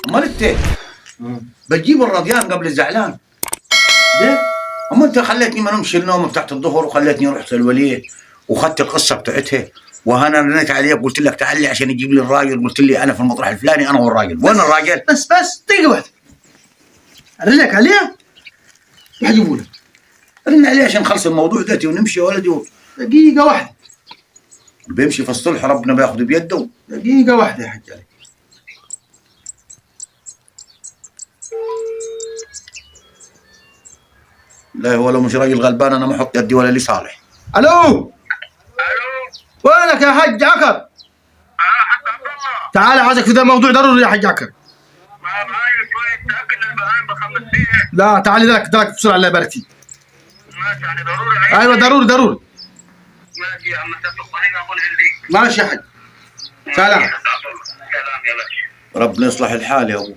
امال انت بتجيب الرضيان قبل الزعلان ليه؟ اما انت خليتني ما نمشي النوم بتاعت الظهر وخليتني رحت الوليه واخذت القصه بتاعتها، وانا رنيت عليك قلت لك تعال لي عشان يجيب لي الراجل، قلت لي انا في المطرح الفلاني انا والراجل، وين الراجل؟ بس دقيقة واحدة. أرن لك عليها وحجيبوا لك. رن عليه عشان نخلص الموضوع ده ونمشي يا ولدي. دقيقة واحدة. بيمشي في الصلح ربنا بياخذ بيده. دقيقة واحدة يا حاج علي. لا هو لو مش راجل غلبان انا ما احط يدي ولا لي صالح. الو وينك يا حاج عكر؟ حاج عبد الله تعال عايزك في ذا الموضوع ضروري يا حاج عكر. معايا شوية تأكل البهايم بخمس دقايق. لا تعال دلك بسرعة الله يبارك فيك. ماشي يعني ضروري. ايوه ضروري. ماشي يا عم انت في الطريق اقول لك. ماشي يا حاج. سلام. سلام يا باشا. ربنا يصلح الحال يا ابو.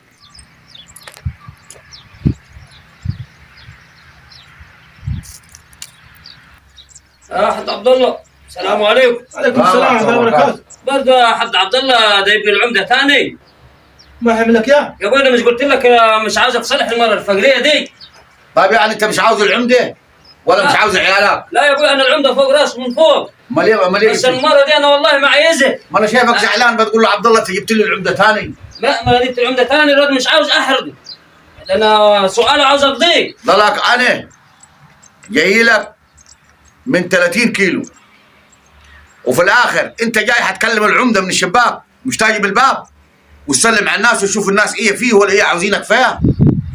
حد عبد الله السلام عليكم. وعليكم السلام ورحمة الله وبركاته. برضه يا حد عبد الله ده ابن العمده ثاني. ما حمل لك اياه؟ يا ابوي انا مش قلت لك مش عاوزك تصلح المره الفقريه دي؟ طيب يعني انت مش عاوز العمده ولا مش عاوز عيالك؟ لا يا ابوي انا العمده فوق راسه من فوق. امال ايه بس المره دي انا والله ما عايزها. ما انا شايفك زعلان بتقول له عبد الله انت جبت لي العمده ثاني. لا ما جبت العمده ثاني الواد مش عاوز احرقه. انا سؤال عاوز اقضيه. ضلك انا جاي لك من 30 كيلو وفي الاخر انت جاي هتكلم العمده من الشباك مش تاجي بالباب وتسلم على الناس وتشوف الناس ايه فيه ولا ايه عاوزينك فيها.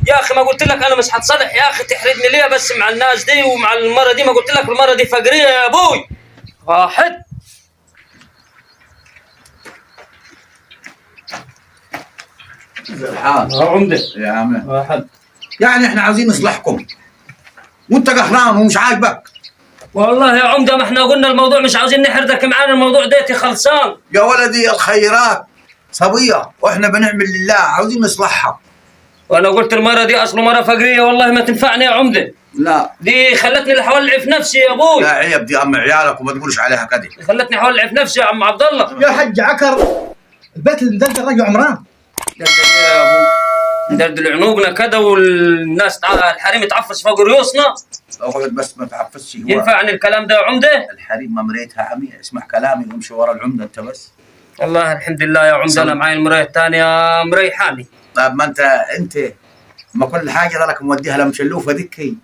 يا اخي ما قلت لك انا مش هتصلح يا اخي تحرجني ليه بس مع الناس دي ومع المره دي ما قلت لك المره دي فقريه يا ابوي. واحد الحال عمده يا عم واحد. يعني احنا عاوزين نصلحكم وانت قهران ومش عاجبك. والله يا عمده ما احنا قلنا الموضوع مش عاوزين نحرجك معانا الموضوع ديتي خلصان. يا ولدي الخيرات صبيه واحنا بنعمل لله عاوزين نصلحها. وانا قلت المره دي اصله مره فقريه والله ما تنفعني يا عمده. لا دي خلتني اولع في نفسي يا ابوي. لا عيب دي ام عيالك وما تقولش عليها كده. خلتني اولع في نفسي يا عم عبد الله. يا حاج عكر البيت اللي مدلدل رجل عمران. دردل يا ابوي ندردل عنوقنا كده والناس الحريم تعفس فوق رؤوسنا. اقعد بس ما تعفسش. ينفعني الكلام ده يا عمده؟ الحريم ممريتها عمية اسمع كلامي وامشي ورا العمده انت بس. والله الحمد لله يا عمده انا معي المرايه الثانيه مريحاني. طيب ما انت ما كل حاجه ضلك موديها لمشلوفه ذكي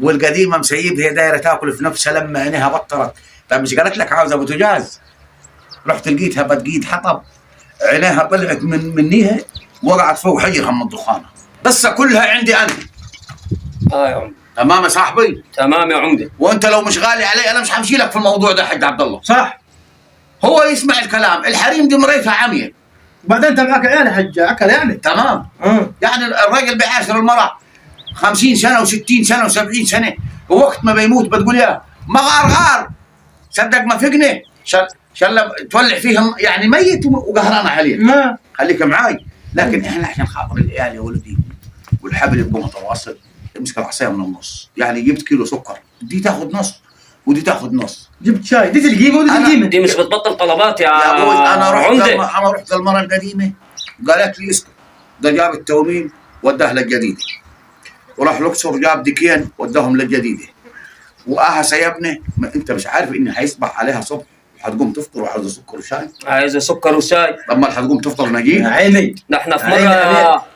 والقديمه مسيبها دايره تاكل في نفسها لما عينيها بطرت. طيب مش قالت لك عاوزه بوتجاز؟ رحت لقيتها بتقيد حطب عينيها طلعت منيها وقعت فوق حجرها من الدخانه. بس كلها عندي انا. يا عمده. تمام يا صاحبي؟ تمام يا عمده. وانت لو مش غالي علي انا مش همشي لك في الموضوع ده حق عبد الله. صح. هو يسمع الكلام الحريم دي مريتها عمية. وبعدين انت معك عيال يا حاج عكر يعني. تمام. يعني الراجل بيعاشر المرأة 50 سنة و60 سنة و70 سنة ووقت ما بيموت بتقول يا ما غار صدق ما فقني شل تولع فيهم يعني ميت وقهران عليه. ما خليك معاي. لكن احنا عشان خاطر العيال يا ولدي والحبل يبقى متواصل امسك العصايه من النص. يعني جبت كيلو سكر دي تاخذ نص ودي تاخذ نص. جبت شاي دي القيمه ودي القيمه. دي مش بتبطل طلبات يا ابوي انا عمده. رحت للمره القديمه قالت لي اسكت. ده جاب التومين وداه للجديده وراح الاقصر جاب ديكين وداهم للجديده واها سيبني. انت مش عارف ان هيصبح عليها صبح وحتقوم تفطر وعايزه سكر وشاي. عايزه سكر وشاي. طب ما حتقوم تفطر نجيب. عيني نحن في عيني مره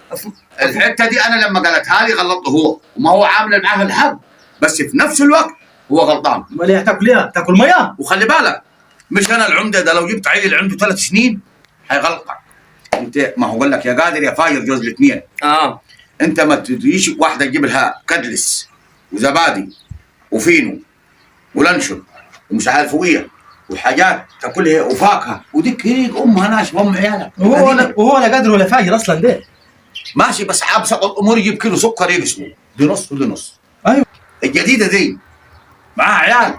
الحته دي انا لما قالتها لي غلطته هو وما هو عامل معاها الحق بس في نفس الوقت هو غلطان. امال ايه تاكل ايه؟ تاكل ميه؟ وخلي بالك مش انا العمده ده لو جبت عيل عنده 3 سنين هيغلطك. انت ما هو قال لك يا قادر يا فاير جوز الاثنين. انت ما تجيش واحده تجيب لها كدلس وزبادي وفينو ولانشون ومش عارف ايه وحاجات تاكلها وفاكهه وديك هيك امها ناشفه ام عيالك. وهو لا قادر ولا فاجر اصلا ده. ماشي بس ابسط الامور يجيب كيلو سكر يقسمه دي نص ودي نص. ايوه الجديده دي معاها عيال.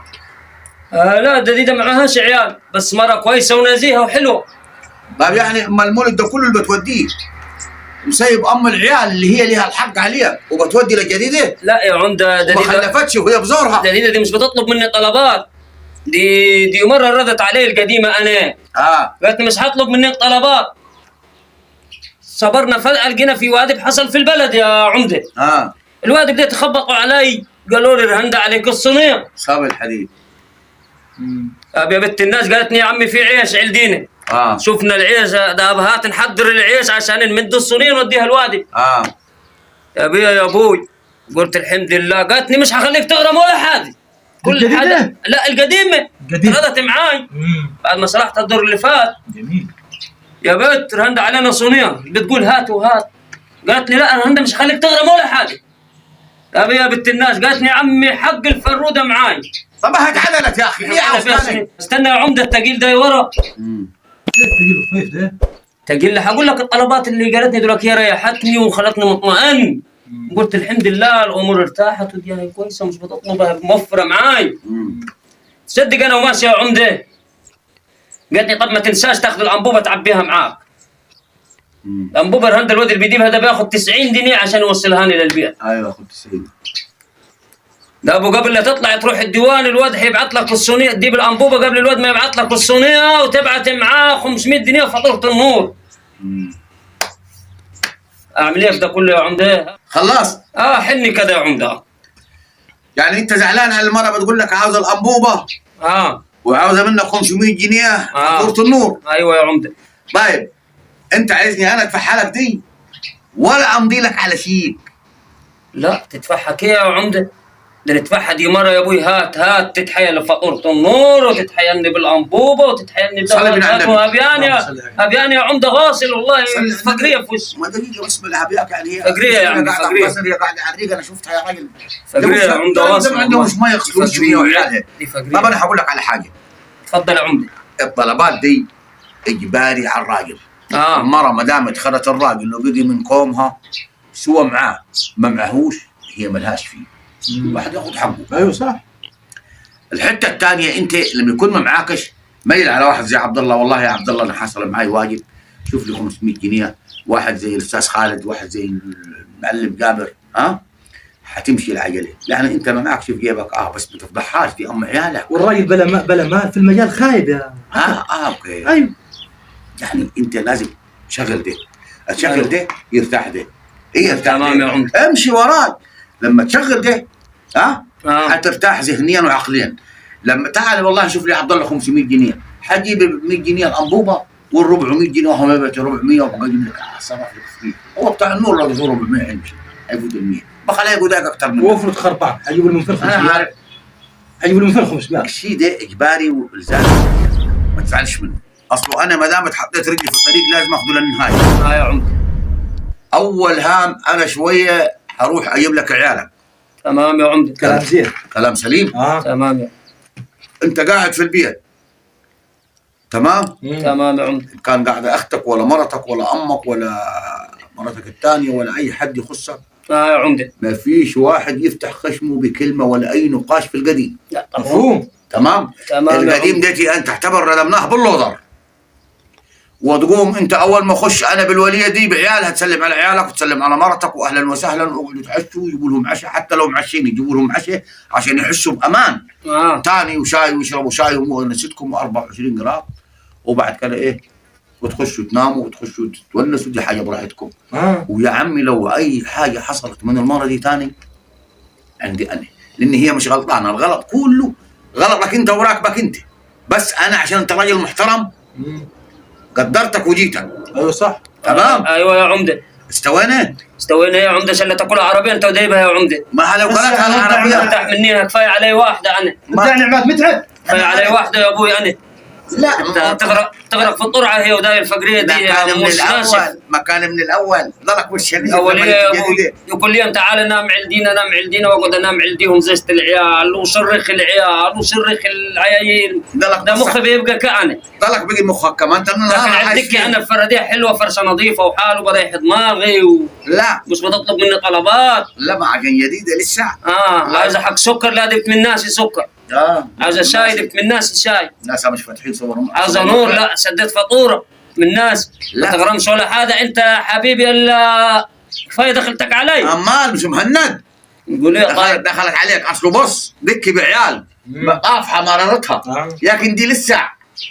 لا الجديده معهاش عيال بس مره كويسه ونزيهه وحلوه. طيب يعني اما المولد ده كله اللي بتوديه مسيب ام العيال اللي هي لها الحق عليها وبتودي للجديده؟ لا يا عمده ما خلفتش وهي بزورها. الجديده دي مش بتطلب مني طلبات. دي مره ردت علي القديمه انا. قالت مش هطلب منك طلبات. صبرنا فجأة لقينا في وادب حصل في البلد يا عمدة. الوادب ده تخبطوا علي قالوا لي رهندة عليك الصينية. صاب الحديد. طب يا بنت الناس قالت لي يا عمي في عيش عندنا. شفنا العيش ده هات نحضر العيش عشان نمد الصينية نوديها الوادب. يا بيا يا ابوي قلت الحمد لله. قالت لي مش هخليك تغرم ولا حاجة. كل حاجة لا القديمة رضت معاي بعد ما صلحت الدور اللي فات. جميل يا بنت رهند علينا صينية بتقول هات وهات. قالت لي لا رهند مش هخليك تغرم ولا حاجة. طب يا بنت الناس قالت لي يا عمي حق الفرودة معاي. طب اتعدلت يا اخي استنى يا عمدة التقيل ده ورا. تقيل الصيف ده تقيل لي هقول لك الطلبات اللي قالتني دلوقتي ريحتني وخلتني مطمئن. قلت الحمد لله الامور ارتاحت ودي كويسه مش بتطلبها موفره معاي. تصدق انا وماشي يا عمده. قالت لي طب ما تنساش تاخذ الانبوبه تعبيها معاك. الانبوبه رهند الواد اللي بيجيبها ده بياخذ 90 جنيه عشان يوصلها لي للبيت. ايوه ياخذ 90. ده ابو قبل لا تطلع تروح الديوان الواد حيبعت لك الصينيه تجيب الانبوبه قبل الواد ما يبعت لك الصينيه وتبعت معاه 500 جنيه فاتوره النور. اعمل ايه في ده كله يا عمده؟ خلصت؟ حني كذا يا عمده. يعني انت زعلان على المره بتقول لك عاوز الانبوبه وعاوزه منك 500 جنيه فاتوره النور. ايوه يا عمده. طيب انت عايزني انا ادفعها لك دي ولا امضي لك على شيك؟ لا تدفعها كده يا عمده. ده ندفعها دي مره يا ابوي. هات تتحيل فاتوره النور وتتحيلني بالانبوبه وتتحيلني بدواء وهبيان يا عمده غاصل والله فقريه في وش. ما دقيقه بس بالهبياك يعني هي فقريه يا عمده فقريه. هي قاعده على الريق انا شفتها يا راجل. فقريه يا عمده غاصل. ما عندهمش ما يغسلون شويه وعيالها. طب انا هقول لك على حاجه. تفضل يا عمده. الطلبات دي اجباري على الراجل. المرة ما دام ادخلت الراجل انه بدي من قومها سوى معاه ما معهوش هي ملهاش فيه. واحد ياخذ حقه. ايوه صح. الحته الثانيه انت لما يكون ما معاكش ميل على واحد زي عبد الله. والله يا عبد الله انا حصل معي واجب شوف لي 500 جنيه. واحد زي الاستاذ خالد واحد زي المعلم جابر حتمشي العجله. يعني انت ما معكش في جيبك بس ما تفضحهاش دي ام عيالك. والراجل بلا ما في المجال خايب يا اوكي. ايوه يعني انت لازم تشغل ده الشغل ده يرتاح ده. يرتاح تمام يا عمده. امشي وراك لما تشغل ده حترتاح ذهنيا وعقليا. لما تعال والله شوف لي عبد الله 500 جنيه حجيب ب 100 جنيه الانبوبه وال 400 جنيه وهم يبعتوا 400 وبقى اجيب لك صرف لك فيه. هو بتاع النور لو 400 يمشي هيفوت ال 100 بخليه يقودك اكثر من وفرت خربان حيجيب المنفر 500. انا عارف حيجيب المنفر 500. الشيء ده اجباري والزام ما تزعلش منه. اصله انا ما دام حطيت رجلي في الطريق لازم اخذه للنهايه. يا عمده. اول هام انا شويه حروح اجيب لك عيالك. تمام يا عمده. كلام زين. كلام سليم. تمام يا. انت قاعد في البيت تمام؟ تمام يا عمده. كان قاعده اختك ولا مرتك ولا امك ولا مرتك الثانيه ولا اي حد يخصك. يا عمده. ما فيش واحد يفتح خشمه بكلمه ولا اي نقاش في القديم. لا مفهوم. تمام؟ القديم ديتي انت تعتبر ردمناه باللودر. وتقوم انت اول ما اخش انا بالوليه دي بعيالها تسلم على عيالك وتسلم على مرتك واهلا وسهلا ويقعدوا يتعشوا ويجيبوا لهم عشاء. حتى لو معشين يجيبوا لهم عشاء عشان يحسوا بامان. تاني وشاي ويشربوا شاي ومؤنستكم 24 قراط وبعد كده ايه وتخشوا تناموا وتخشوا تتونسوا. دي حاجه براحتكم. ويا عمي لو اي حاجه حصلت من المره دي تاني عندي انا لان هي مش غلطانه. الغلط كله غلطك انت وراكبك انت. بس انا عشان انت راجل محترم قدرتك وجيتك. ايوه صح. تمام. ايوه يا عمده. استوينا يا عمده عشان لا تاكل عربيه انت ودايبها يا عمده. ما لو كلتها العربيه ارتاح مني كفايه علي واحده انا. يعني عماد متعب. كفايه علي واحده يا ابوي انا. لا انت تغرق في الطرعه هي وداير الفقريه دي. كان من الاول ما كان من الاول ضلك والشريف اوليه يا ابوي. يقول لي تعال نام عندينا نام عندينا واقعد انام عنديهم زيست العيال وصرخ العيال وصرخ العيايين. ده مخي بيبقى كأنه. ضلك بقي مخك كمان. لكن عندك انا فرديه حلوه فرشه نظيفه وحال وبريح دماغي لا مش بتطلب مني طلبات. لا معجن جديده لسه. عايزه حق سكر لا دبت من ناسي سكر. عايزه شاي دبت من ناس شاي. ناس مش فاتحين صورهم. عايزه نور لا سديت فاتوره من ناس. ما تغرمش ولا حاجه انت حبيبي الا كفايه دخلتك علي. امال مش مهند. يقول لي طيب دخلت عليك اصله بص دك بعيال طافحه مرارتها. لكن دي لسه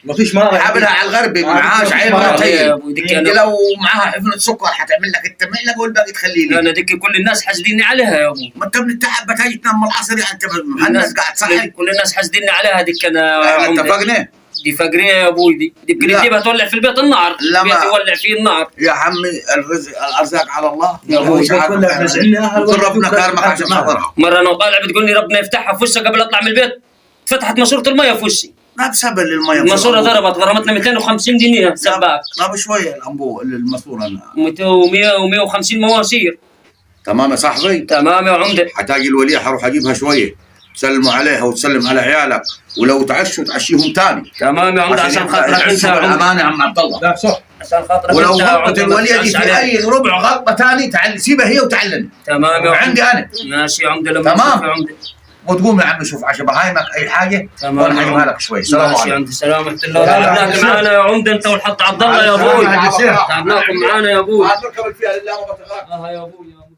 مفيش مرة حابلها على الغربي معهاش عين يا ولا تي. أبوي ديك دي لو معاها حفنة سكر حتعمل لك التمعلقة والباقي تخليني. انا ديك كل الناس حاسديني عليها يا ابوي. ما انت من التعب بتجي تنام العصر يعني انت مهندس قاعد صحي. كل الناس حاسديني عليها ديك انا احنا اتفقنا. دي فقريه يا ابوي، دي بنجيبها تولع في البيت النار، لا البيت ما- يولع فيه النار. يا عمي الارزاق على الله. يا أبوي، مش عارف كلها احنا زعلنا ممكن ربنا كرمك عشان خاطرها. مره انا وطالع بتقول لي ربنا يفتحها في وشها قبل اطلع من البيت، فتحت ماسوره الميه في وشي، لا بسبب المية. الماسوره ضربت غرمتنا 250 جنيه سباك. لا بشوية الأنبو الماسورة. 150 مواسير. تمام يا صاحبي. تمام يا عمده. حتاجي الولية حروح أجيبها شوية، تسلموا عليها وتسلم على عيالك، ولو تعشوا تعشيهم تاني. تمام يا عمده عشان خاطرك انت يا عمده. الأمانة يا عم عبد الله. لا صح. عشان خاطرك ولو انت يا غلطت عمده ما الولية دي تزعلش في عليها. أي ربع غلطة تاني سيبها هي وتعلم. تمام يا عندي عمده. أنا. ماشي يا عمده لما تمام. نشوف يا عمده. وتقوم يا عم شوف عشان بهايمك أي حاجة. تمام وأنا يا هجيبها عمده. لك شوي. سلام ماشي يا عليكم. عمده، سلام ورحمه الله. تعبناك معانا يا عمده انت والحط عبد الله يا ابوي. تعبناكم معانا يا ابوي. ما تركب فيها لله ما بتغاك. يا ابوي يا ابوي.